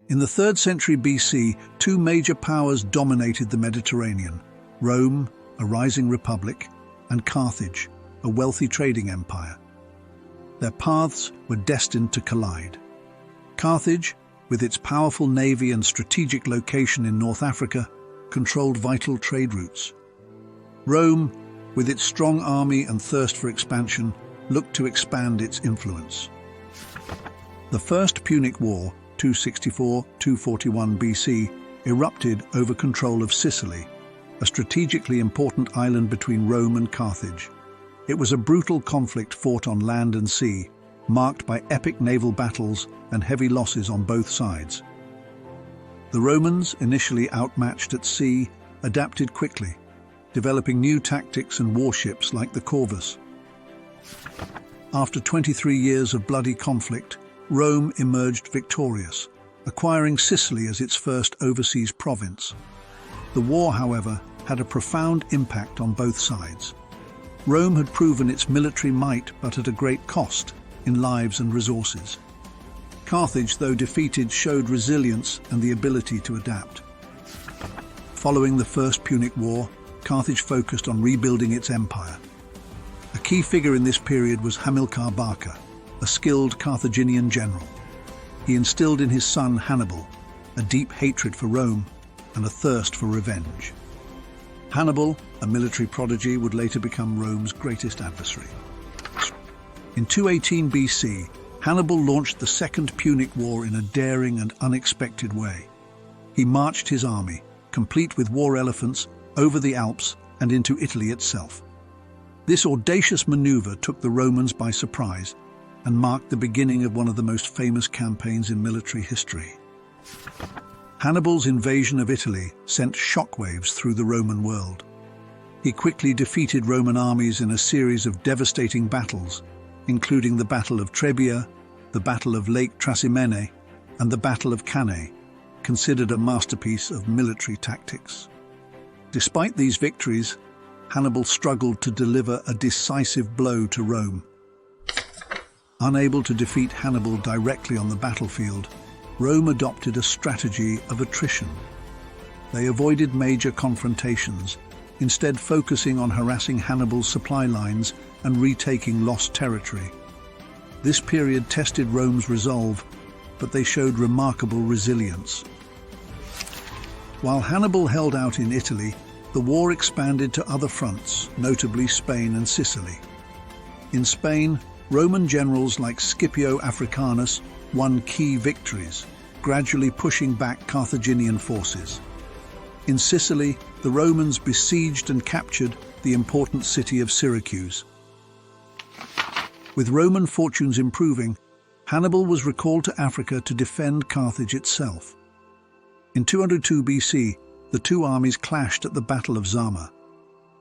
In the 3rd century BC, two major powers dominated the Mediterranean: Rome, a rising republic, and Carthage, a wealthy trading empire. Their paths were destined to collide. Carthage, with its powerful navy and strategic location in North Africa, controlled vital trade routes. Rome, with its strong army and thirst for expansion, looked to expand its influence. The First Punic War, 264–241 BC, erupted over control of Sicily, a strategically important island between Rome and Carthage. It was a brutal conflict fought on land and sea, marked by epic naval battles and heavy losses on both sides. The Romans, initially outmatched at sea, adapted quickly, developing new tactics and warships like the Corvus. After 23 years of bloody conflict, Rome emerged victorious, acquiring Sicily as its first overseas province. The war, however, had a profound impact on both sides. Rome had proven its military might, but at a great cost in lives and resources. Carthage, though defeated, showed resilience and the ability to adapt. Following the First Punic War, Carthage focused on rebuilding its empire. A key figure in this period was Hamilcar Barca, a skilled Carthaginian general. He instilled in his son Hannibal a deep hatred for Rome and a thirst for revenge. Hannibal, a military prodigy, would later become Rome's greatest adversary. In 218 BC, Hannibal launched the Second Punic War in a daring and unexpected way. He marched his army, complete with war elephants, over the Alps and into Italy itself. This audacious maneuver took the Romans by surprise and marked the beginning of one of the most famous campaigns in military history. Hannibal's invasion of Italy sent shockwaves through the Roman world. He quickly defeated Roman armies in a series of devastating battles, including the Battle of Trebia, the Battle of Lake Trasimene, and the Battle of Cannae, considered a masterpiece of military tactics. Despite these victories, Hannibal struggled to deliver a decisive blow to Rome. Unable to defeat Hannibal directly on the battlefield, Rome adopted a strategy of attrition. They avoided major confrontations, instead focusing on harassing Hannibal's supply lines and retaking lost territory. This period tested Rome's resolve, but they showed remarkable resilience. While Hannibal held out in Italy, the war expanded to other fronts, notably Spain and Sicily. In Spain, Roman generals like Scipio Africanus won key victories, gradually pushing back Carthaginian forces. In Sicily, the Romans besieged and captured the important city of Syracuse. With Roman fortunes improving, Hannibal was recalled to Africa to defend Carthage itself. In 202 BC, the two armies clashed at the Battle of Zama.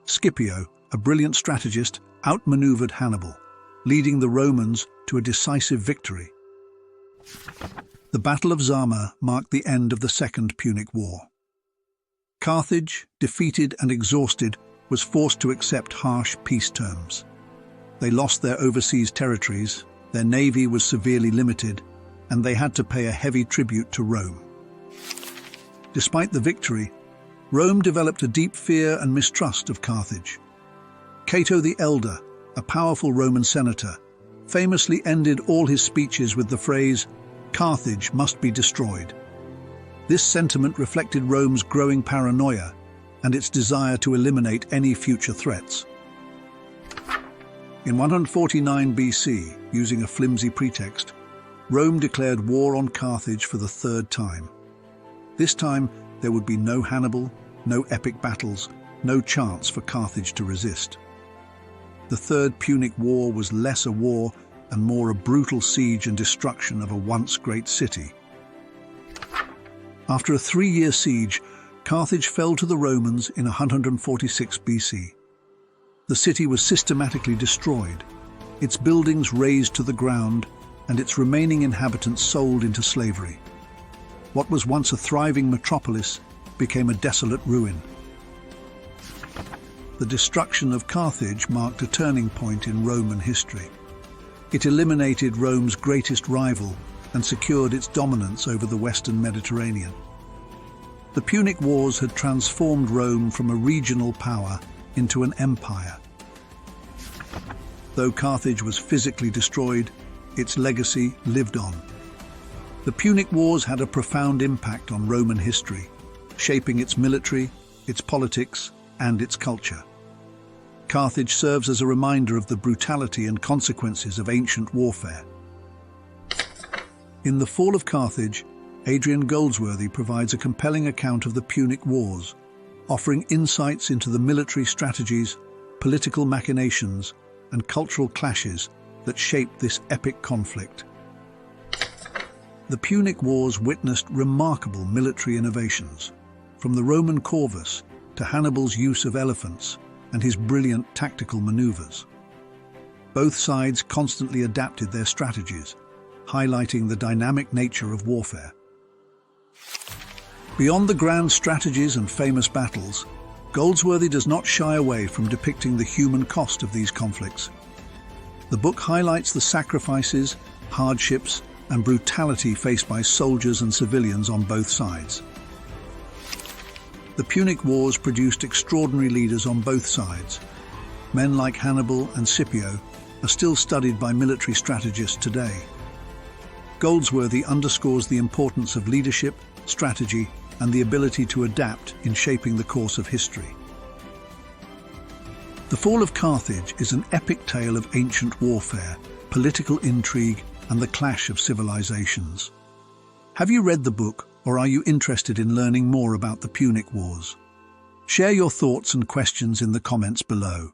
Scipio, a brilliant strategist, outmaneuvered Hannibal, leading the Romans to a decisive victory. The Battle of Zama marked the end of the Second Punic War. Carthage, defeated and exhausted, was forced to accept harsh peace terms. They lost their overseas territories, their navy was severely limited, and they had to pay a heavy tribute to Rome. Despite the victory, Rome developed a deep fear and mistrust of Carthage. Cato the Elder, a powerful Roman senator, famously ended all his speeches with the phrase, "Carthage must be destroyed." This sentiment reflected Rome's growing paranoia and its desire to eliminate any future threats. In 149 BC, using a flimsy pretext, Rome declared war on Carthage for the third time. This time, there would be no Hannibal, no epic battles, no chance for Carthage to resist. The Third Punic War was less a war and more a brutal siege and destruction of a once great city. After a 3-year siege, Carthage fell to the Romans in 146 BC. The city was systematically destroyed, its buildings razed to the ground, and its remaining inhabitants sold into slavery. What was once a thriving metropolis became a desolate ruin. The destruction of Carthage marked a turning point in Roman history. It eliminated Rome's greatest rival and secured its dominance over the Western Mediterranean. The Punic Wars had transformed Rome from a regional power into an empire. Though Carthage was physically destroyed, its legacy lived on. The Punic Wars had a profound impact on Roman history, shaping its military, its politics, and its culture. Carthage serves as a reminder of the brutality and consequences of ancient warfare. In The Fall of Carthage, Adrian Goldsworthy provides a compelling account of the Punic Wars, offering insights into the military strategies, political machinations, and cultural clashes that shaped this epic conflict. The Punic Wars witnessed remarkable military innovations, from the Roman corvus to Hannibal's use of elephants and his brilliant tactical maneuvers. Both sides constantly adapted their strategies, highlighting the dynamic nature of warfare. Beyond the grand strategies and famous battles, Goldsworthy does not shy away from depicting the human cost of these conflicts. The book highlights the sacrifices, hardships, and brutality faced by soldiers and civilians on both sides. The Punic Wars produced extraordinary leaders on both sides. Men like Hannibal and Scipio are still studied by military strategists today. Goldsworthy underscores the importance of leadership, strategy, and the ability to adapt in shaping the course of history. The Fall of Carthage is an epic tale of ancient warfare, political intrigue, and the clash of civilizations. Have you read the book, or are you interested in learning more about the Punic Wars? Share your thoughts and questions in the comments below.